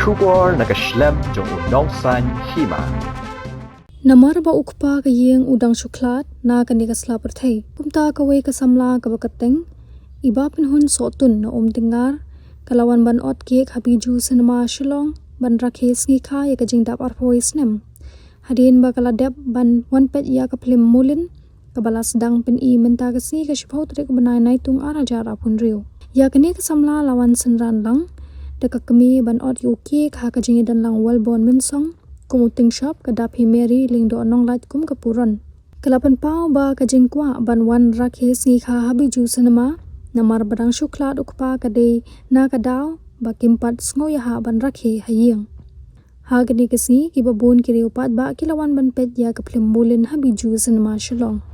Shubor nakaslem jong unong san Hima. Namar ba ukpa ka yeng udang syuklat na kani ka slapur thai. Pumta ka wei ka samla ka bakateng. Iba pinhun sotun na tingar. Kalawan ban ot kek ha Bijou sinema shilong. Ban Rakhe Sngi ka ya ka jing dap arpoi snem. Hadin ba kaladep ban wan pet ya ka Phlim Molin. Kabala sedang pin I menta ka Sngi ka shipau trik benai nai tung arajar apun riu. Ya kani ka samla lawan senran lang. Deka kami ban ot yu kek ha ka jing dan lang walbon min song. Kumuting shop kadap hi Mary ling do anong light kum kapuron. Kalapan pau ba kajing kwa ban wan Rakhe Sngi kha Bijou sinema namar badang syuklat ukpa kade na kadaw ba kimpat sngoya ha ban Rakhe hayeng. Ha gani kasi kibabun kiri upat ba kilawan ban pet ya ka Phlim Molin ha Bijou sinema shilong.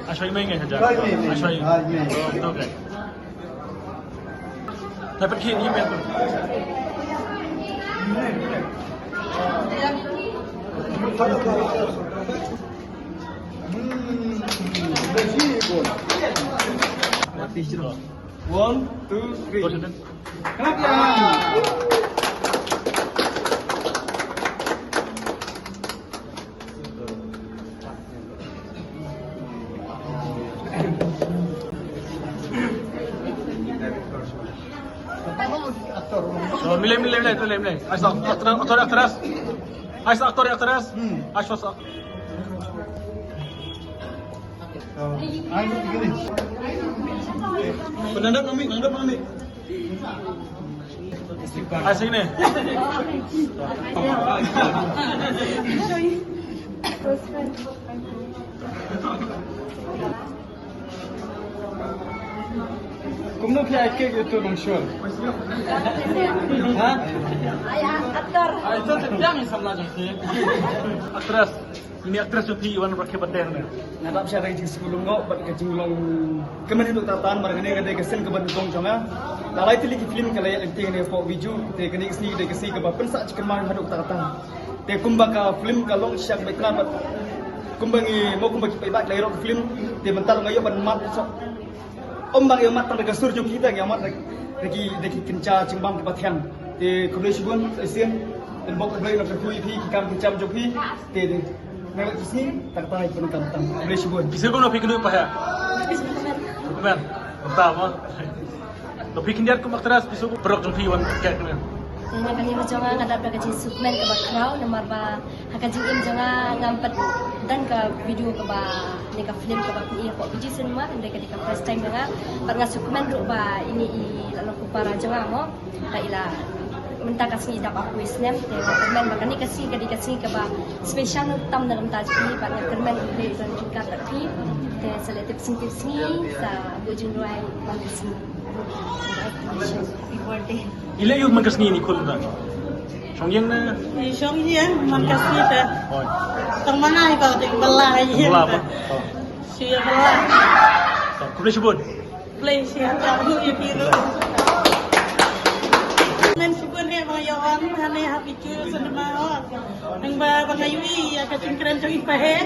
Asyik main kan saja. Asyik. Betul kan. Dapat kit ni betul. One, two, three. Kenapa? Milih. Aktor aktris. Aktor aktris. Asyik. Penandap namik. Asyik ni. Kumno kaya kek itu langsung. Hah? Aktor. Itu jangan Samla jadi. Aktris. Ini aktris yang Iwan Rakhe Bater ni. Nadap siya rin sebelum ngok bat kejulong kemen itu tataan margane kade kesen ke bandung jonga. Lalai tili ki film kala yang ting ne for Bijou te kene sni de kesi ke bapen sa cikman haduk taatan. Te kumba ka film kalong syak beklan bat kumbangi mo kumba ki paibat lairo film te mental ngayo ban mat sok. Ombang yang mat tanda kasur jom kita yang mat deki kenca cimbang ke bathian. Te kumle shibun asian dan bok blai nak kui pi kam kencam jom pi te Newak sini tak tahu pun tentang boleh sebut. Bisa kau nak fikir apa ya? Bukan. Pertama. Tapi kindiat kau aktris bisa kau perok jumpi wan kayak ni. Ini kami berjonga ngadap dah kecil Superman ke bakrau, nomor ba hakajing im jonga ngampat dan ke video ke ba ni ke film ke ba ni kok Bijou sinema dan ke first time jonga parnga Superman ru ba ini lalu ku para jonga mo kaila minta kasih dapat aku isnem kermen makani kasih ke ba special tam dalam tajwi pada kermen ini dan juga tapi te selektif sini sa bujun ruai mangsi birthday Ila yung magkasni ni Kul na. Songyang na. Songyang magkasni ta. Tang mana iba ting balay. Balay. Siya balay. Kulay sebut. Play siya ta hu ipiru. Men sibun he mga yawan hane Bijou sinema ang ba bangayui ya kacingkran jong ipahe.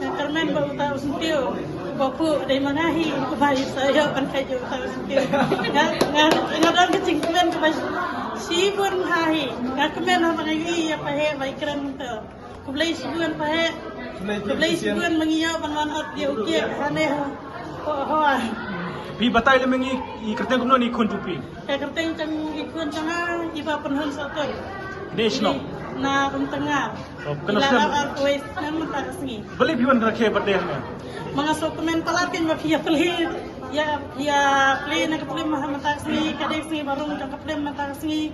Kermen ba utau sentiu. Bapu dari mangahi kebayi saya kan kayu utau sentiu. Ngadon kacingkran kebayi sibun hahi. Ngakemen bangayui ya pahe baikran tu. Kublai sibun pahe. Kublai sibun mengiyo ban ot dia ukie hane hoa. Pi batai le mengi kerteng kumno ni kun jupi. Kerteng cang ikun canga iba penhun satu. National. Na tengah. Kena sen. Kuis nan mentak Sngi. Beli Iwan Rakhe Bater ni. Mga dokumen palatin ba via Phlim. Ya Phlim na Phlim mentak Sngi kadek Sngi barung cang Phlim mentak Sngi.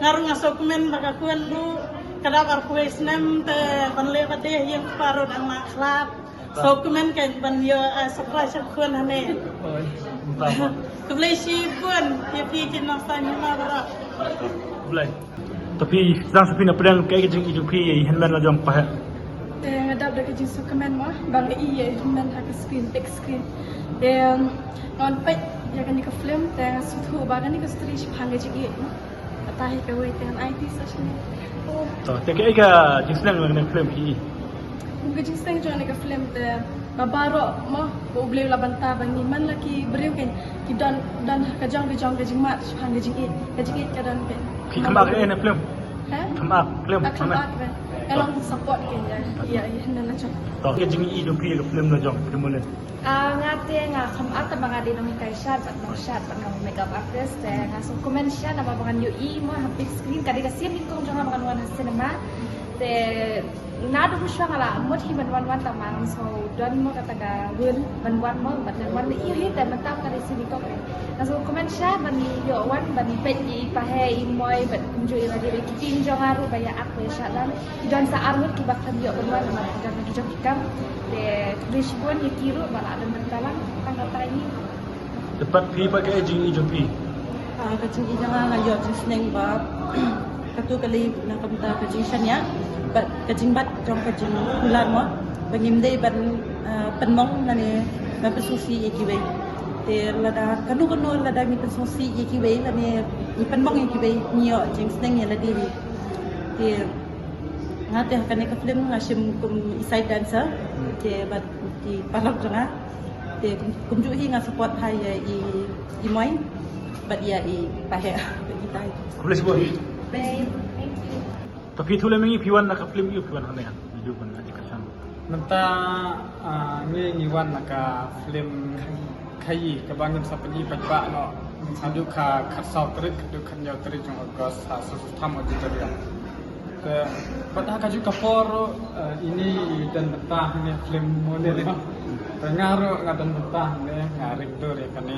Ngarung dokumen bagakuan lu kadar kuis nem te panle Bater yang paru dan makhlab. Dokumen kan ban yo surprise kuan hane. tu boleh si pun dia pergi jenak sana barak. Boleh. Tapi sang sepi nak pedang kayak jeng itu pi hendan la jom pah. Ngadap dah kerja sukaman mah bang iya man hak screen big screen dan non Peit ya kan ke film dan sutu bagan ni ke stri phang ge jigi atah ke wei dan IT session oh So, tak kayak jeng senang dengan film pi. ke jinseng jo ke film dan babaro mah boleh la banta bangi man laki beriu kan ki dan ke jang ke jimat phang ge jigi ke dan ke Pi kemak ni film. ha Kemak film tak mana? kemak kan elong support kan ya ya hendak macam So, kayak jeng itu pi ke film la jom film Molin. Ngate nga kamat mga di nami kay shot at mga shot at mga makeup artist nga so comment siya na mga UI mo big screen kadi kasi min kong jang mga wan cinema te nado mo siya ngala mo hi wan tamang so don mo kataga gun wan mo but wan iyo hit and matap kadi sini ko nga so comment siya bani yo wan bani Peit i pahe i moy but enjoy la di kitin jang aru baya ak siya lan don sa armut ki bakam yo wan ma jang ki jang kam te wish pun ni kiro bala ada mentalang tanggal tadi Tepat pi pakai jeng itu pi. Kacing ijang ngayo jing seneng ba katu kali na kamta kacing sanya bat kacing bat jong kacing bulan mo bangim dei ban penmong nani na pesusi ekiwe te lada kanu lada ni pesusi ekiwe lani ni penmong ekiwe nio jing seneng ya ladi te ngate hakane ka film ngashim kum isai dancer te bat di palak janga te kumju hi nga support hai i moi bat ya i pahe kita Boleh sebut. thank you Tapi tu le mengi piwan nak film itu piwan hanya. Video pun ada kesan. Nanta ni ngiwan naka film kayi kabangin sa panyi pagba no sadu ka khasaw trik du khanyaw trik jong agos sa susutamo ditaria ke pada kaju kapor ini dan betah ni film Molin no ngaro ngadan betah ni ngarik dur ya kane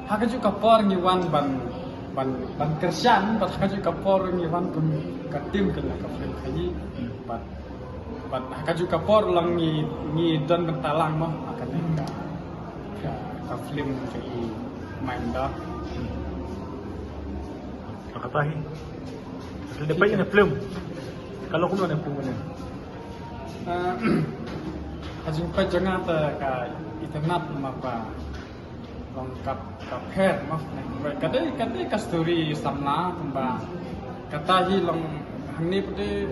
ha kaju kapor ngiwan ban kersan pada kaju kapor ngiwan pun katim kena ka film kayi bat kaju kapor lang ni dan bentalang mah akan ka film kayi main dah Katahi. Lepas ini film. Kalau aku nak film ni. Jumpa jangan ka internet mapa lengkap ka pet mah kadai ka story Samla tamba katahi long ni pede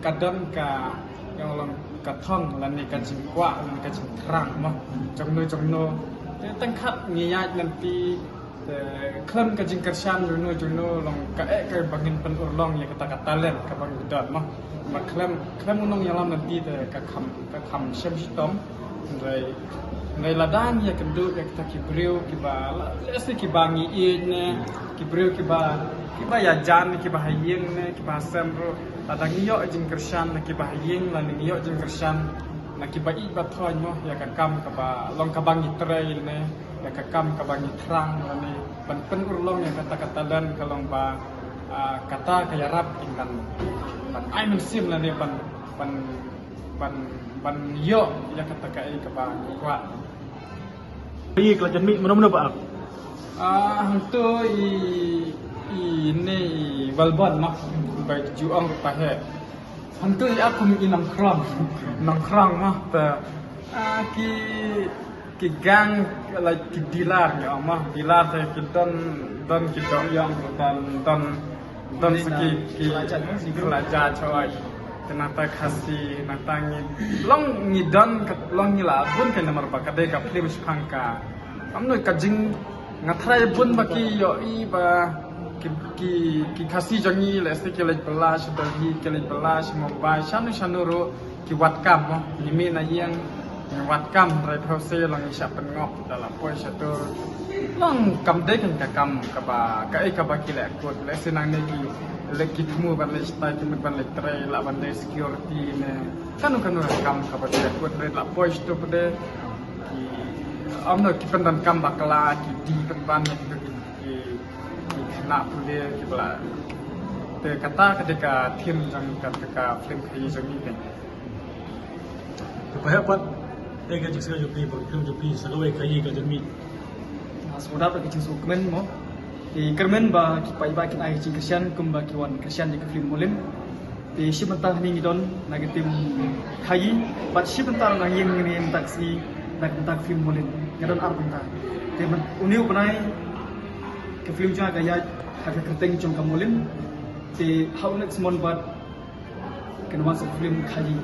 kadam ka yang long kathong lan ni ka jingkwa lan ka jingkrang mah jongno tangkhat ngiyat nanti klan ka jingkersan jono long ka bangin pen urlong ya kata talent ka bang udat mah ma klam unong yalam nanti ka kham shabstom ngai ladang ya kendu ya kita kibriu kiba lesi kibangi ne kibriu kiba ya jan kiba hayeng ne kiba samro ladang yo jingkersan kiba hayeng lan yo jingkersan na kiba iba thoy mo ya ka kam ka long ka bangi trail ne ya ka kam ka bangi trang ni pen urlong ya kata dan kalong ba kata kaya rap ingkan ban ai men sim la ne ban yo ya kata kai ka ba kwa Iya kelajan mi mana ba? Hantu ini balbon mah baik juang pahe hantu aku mi nongkrong mah ki gang la ki dilar ya mah dilar saya ki don ki yang don ki pelajar coy kenapa kasih natangi long ni don long ni lah bun kan nomor bakade ka film spangka amno kajing ngatrai bun baki yo i ba ki kasih jangi le se ki le belas dohi ki le belas mobile shanu ro ki watkam mo ni me na yang watkam rai prose long isya pengok dalam poi satu long kam de kan ka ba ki le kot le senang ne lagi temu ban le style temu ban le tray la ban le security ne kanu kam ka ba le kot le la poi sto pede amno ki pendan kam bakala ki di ban ne ki na pule ki bla te kata ketika tim jang ketika film kai jang ni kan Supaya apa? Tega jika jupi, film jupi, segala kai kelajan mi. asmoda bagi jing dokumen mo di kermen ba ki pai ba kin ai jing Christian kum ba ki wan Christian di Phlim Molin di si mentang ni don negatif kai bat si mentang na yeng ni taksi nak mentang Phlim Molin ngadon ar mentang di uniu penai ke Phlim cha gaya ka kerteng jong ka Molin di haunek smon bat ken masuk Phlim kai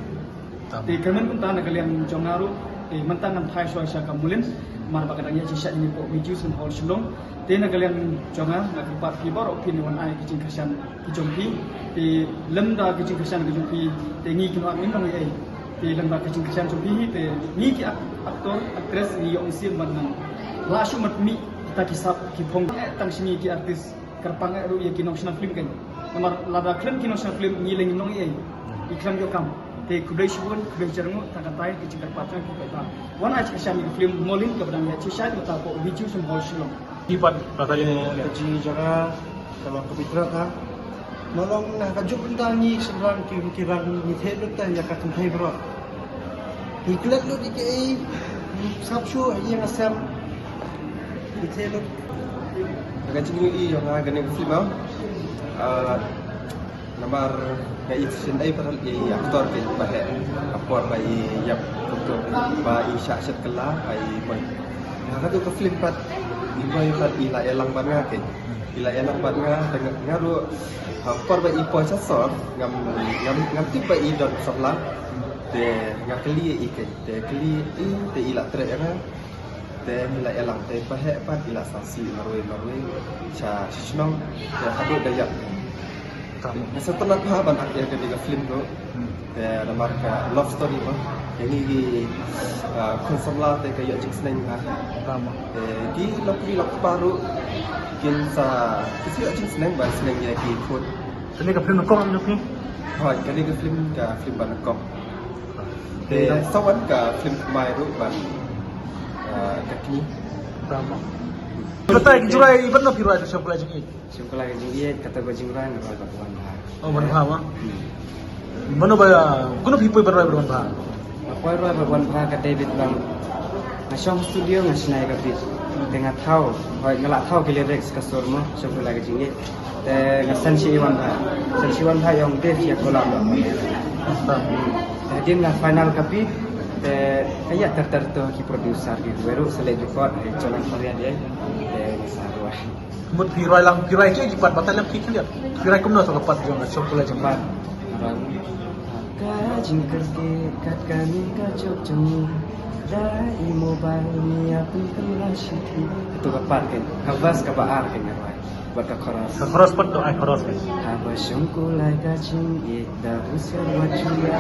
di kermen mentang na kalian jong ngaru di mentang nam thai soi sha ka Molin mar ba kadang ya sisa ini po Bijou sun hol shulong tena kalian jonga na kepat fibar opini wan ai kijing Christian kijongpi di lemda kijing Christian kijongpi tengi kino amin nang ai di lemda kijing Christian jongpi te ni ki aktor aktris ni yong sim man la shu mat mi ta kisap ki phong tang sini ki artis kerpang ru ya kino national film kan nomor lada klan kino national film ni leng nong ai iklan yo kam te kudai shibun kudai jarmu takatai kijing kerpatang ki peta wan ai Christian ni Phlim Molin ka badang ya chisha ta po Bijou sun hol shulong Ipan katanya Kaji jaga kalau kebitra kan, nolong nak kajuk bentang ni seberang kirang ni thedut tah ya katun thai bro. Iklat lu di ke sabsu yang asam di thedut. Kaji ni yang agak Phlim ah. Nomor gaya sendai padahal ia aktor ke bahaya aktor bayi yang untuk bayi syaksat kelah bayi boy. Nah katu ke Phlim pat iboy pat ila elang banga ke ila elang banga dengan ngaru aktor bayi ipoy sasor ngam tip bayi don Samla de ngakeli ike de keli te ila trek kan de ila elang te bahaya pat ila saksi marwe cha shnong de hadu dayak setelah pahaban akhir ketika Phlim tu, ada marka love story pun. Ini di Samla te kayak Sngi drama. Di lok baru kinsa kisi Sngi ban Sngi ya ki ikut. Ini ke Phlim kong ni ni. Hai, kali ke Phlim ban kong. Te sawan ka Phlim mai ru ban kaki drama. Betul ke jurai betul pirai tu sekolah jengi. Sekolah jengi kata gua jingran apa batuan bah. Oh benar mah. Mana ba kuno pipai berai beruan bah. Apa roi batuan bah kat David bang. Nasyong studio ngasnai kat bit. Tengah tahu, hoi ngelak tahu kelirex kasur mo sekolah jengi. Te ngasan si Iwan bah. San si Iwan bah yang Dave ya kolam bah. Jadi lah final kapi. Kayak tertentu ki produser di baru selesai record jalan Korea dia sarwa Mut pirai lang pirai je jipat batal lang kiki lihat pirai kumno so lepat jong na sekolah jempat ka jingker ke kat kami ka jok jeng dai mobile ni apun kelas siti itu lepat kan habas ka baar kan buat keras pun tu ai keras kan habas syungkulai ka jing ida usir wajuya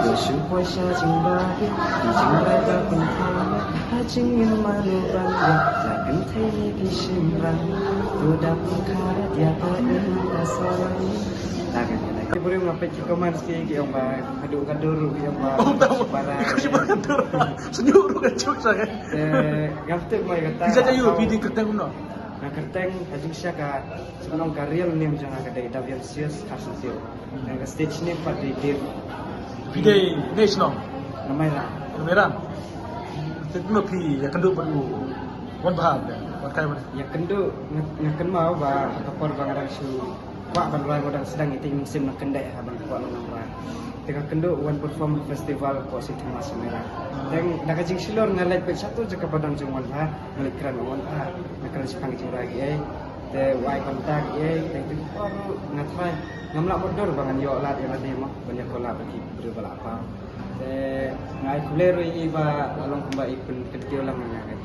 dosu poisa jing bagi di jingrai ka pun hajing in malu bangga lagun thai ki shimran udah pukhara dia pa in kasarang tagan lagi boleh ngapet ki komen sikit yang ba kadu-kadu yang ba para kadu senyum ru kan cuk saya ngapet mai kata bisa jayu video kerteng no na kerteng ajing siya ka sebelum real name jangan ka dai davian sius kasusio ang stage name pa di video national namanya merah tekno pi ya kendu baru wan bahab wan kai mana ya kendu ngaken mau ba kapor bangarang su wa ban rai modang sedang itu musim nak kendai abang kuat nomor tengah kendu wan perform festival ko situ mas merah dan nak jing silor ngalai pe satu je ke padang jung wan ha melikran wan ha nak sepang jing lagi te wai kontak te itu baru ngatrai ngamla bodor bangan yo lat yang ada mah banyak kolab bagi berbala apa te ngai kuler iba long kumba ipun kedio lang ngai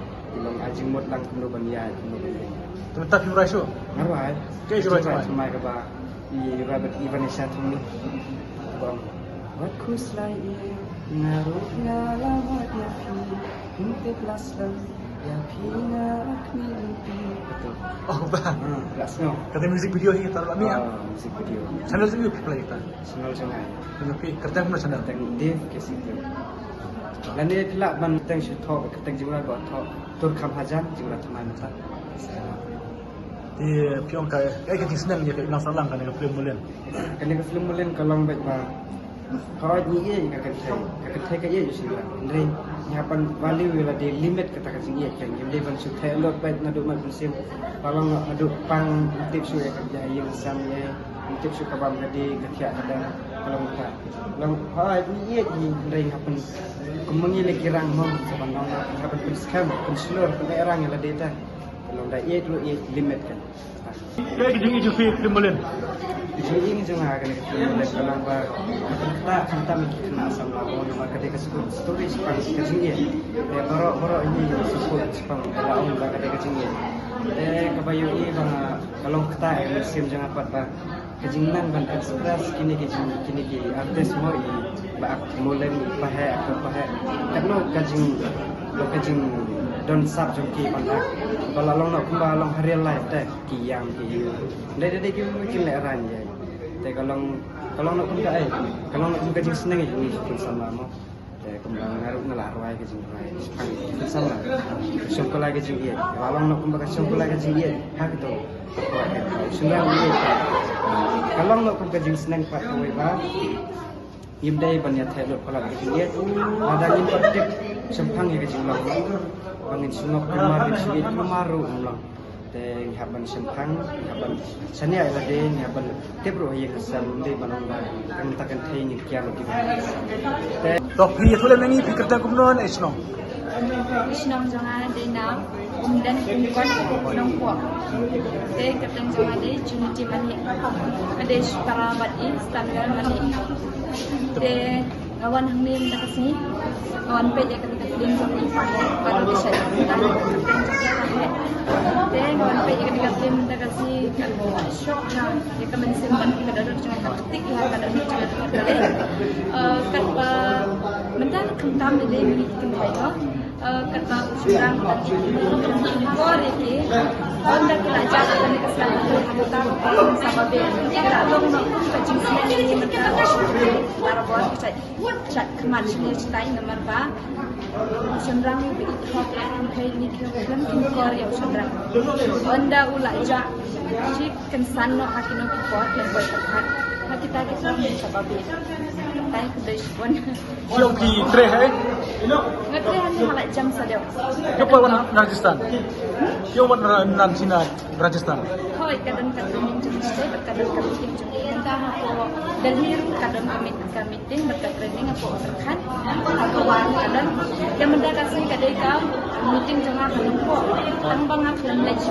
long ajing mot lang kuno bania kuno bania tetap pirai so ngarai ke jurai semai ke ba I rabat Indonesia tu ni bang wat kuslai ngaruh ngalamat ya fi untuk laslam ya fi ngarak mimpi betul oh bah lasno kata music video ni taruh ni musik video channel tu play kita channel jangan tapi kerteng no channel teng Dave ke situ dan dia kelak ban teng shoot talk keteng jumlah buat talk tur kam hajan jumlah teman mata di pion kai ke senang je ke ulang salang kan ke Phlim Molin kan ke Phlim Molin kalau baik ba Kalau ni ia akan thay ka ia sih lah. Ndai nyapan value la de limit kata ka sing ia kan. Yang level su thay lot baik na do mat musim. Kalau adu pang tip su ya kerja yang sam ya. Tip su ka bam gadi ketia ada kalau muka. Long ni ia ni ndai nyapan kemengi le kirang mom sebanang nyapan pun scam pun seluruh pun orang yang la data. Kalau ndai ia tu ia limit kan. Kayak gini je Phlim Molin. Jadi ini jangan akan kita kalau kita mikir kena Samla orang ketika story sepang kecilnya, baru ini support sepang kalau orang ketika kecilnya, kebayu ini bang kalau kita musim jangan apa kejingan ban express kini artis mau bak Molin Peit atau Peit, karena kejing don sab jongki pandak kalau long nak kumbah long hari life deh kiam dari mungkin leran je tapi kalau nak kumbah kalau nak kumbah kejing senang ini pun sama mo kumbah ngaruh ngelarwai kejing rai pun sama songkol lagi kejing dia kalau nak kumbah songkol lagi kejing dia hak tu senang ni kalau nak kumbah kejing senang pak kau iba imdai banyak terlalu kalau kejing dia ada ni praktik sempang ya kejing long bangin sunok kemarin sini kemaru ulang dan haban sempang haban sani ada deh haban tebro yang kesal deh banong kan takkan thay yang kiam di bawah. Tapi Phlim ini fikir tak kumpulan esnong. Isnong jangan deh nam dan kuat nong kuat. Deh keteng jangan deh junti mani. Ada para badi standar mani. Deh kawan hamil dah kesini. Kawan Peit dia ketika Phlim jadi baru bisa dan kawan Peit dia ketika Phlim dah kasih shock lah dia kemen simpan kita dah cuma ketik lah kada cuma kali kata mental kentam dia milik kentai kata surang tadi kor ini anda kena jaga dan kesehatan kita sama dia tak long nak kacing sini ini kita baru buat chat kemat sini cetai nomor ba surang ini top kai ni kan kor ya surang anda ulak ja jik kensan no hakino kor yang berkat kita sebab tay kedai pun Siapa ki tre hai? ngetre hanya halak jam saja Siapa warna Rajasthan? Siapa warna nan Cina Rajasthan? Hoi kadang-kadang meeting saya kadang-kadang meeting juga entah aku Delhi kadang meeting berkat training aku berkan aku kadang yang mendakasih kadang meeting jangan kadang kok ang bang aku lagi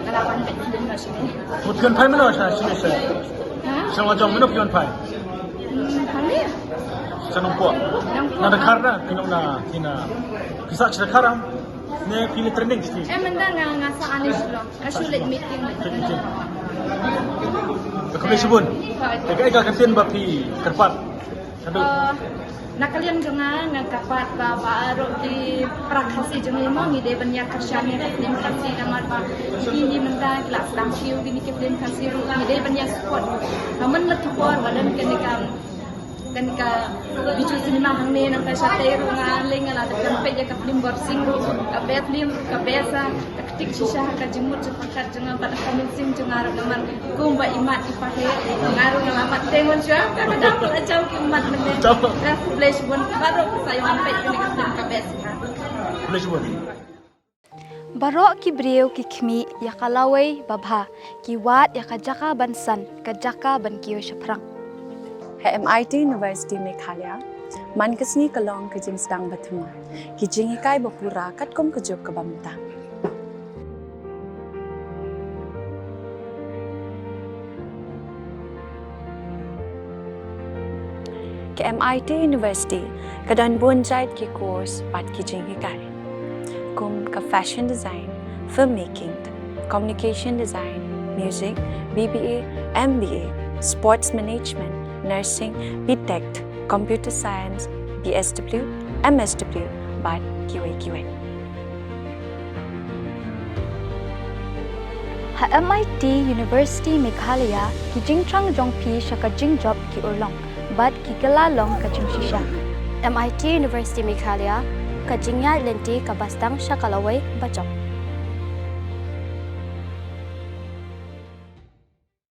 kalau kan Phlim masih ni Mungkin Peit mana sih sih? Sama jam mana pion Peit? kami Senang kuat. Nada karena kina kisah cerita karam. Ne pilih training sih. mendang ngasa anis lo kasulit meeting Aku boleh sebut. Dekat kantin bapi kerpat. Aduh. Nakalian jangan ngakapat baru di prakasi jangan mau ide banyak kerjanya Phlim kasih nama apa ini mentah kelas tangsiu gini Phlim kasih ide banyak support namun lekor badan kenika Bijou cinema hangme nang kasate runga lenga la dekan peja ka Phlim borsing ka Phlim ka besa ketik sisa ka jemut cepat jangan pada kaminsing jangan ngaman kumba imat ipahe ngaru ngalamat tengon sia ka dapat acau kimat mende ka flash bon baru saya sampai kenika Phlim ka besa Boleh sebut. Barok ki brio ki khmi ya kalawai babha ki wat ya kajaka bansan kajaka ban kiyo shaprang MIT University Meghalaya man kasni kalong kajing sedang batuma kijing ikai bapura katkom kejok kabamta ke MIT University kadan bonjait ki course pat kijing ikai kum ka fashion design filmmaking communication design music BBA MBA sports management nursing, BTech, computer science, BSW, MSW, but QA. Ha MIT University Meghalaya ki jingtrang jongpi shaka job ki urlong but ki galalong ka shisha MIT University Meghalaya ka jingya lenti ka bastang shakalawai bachok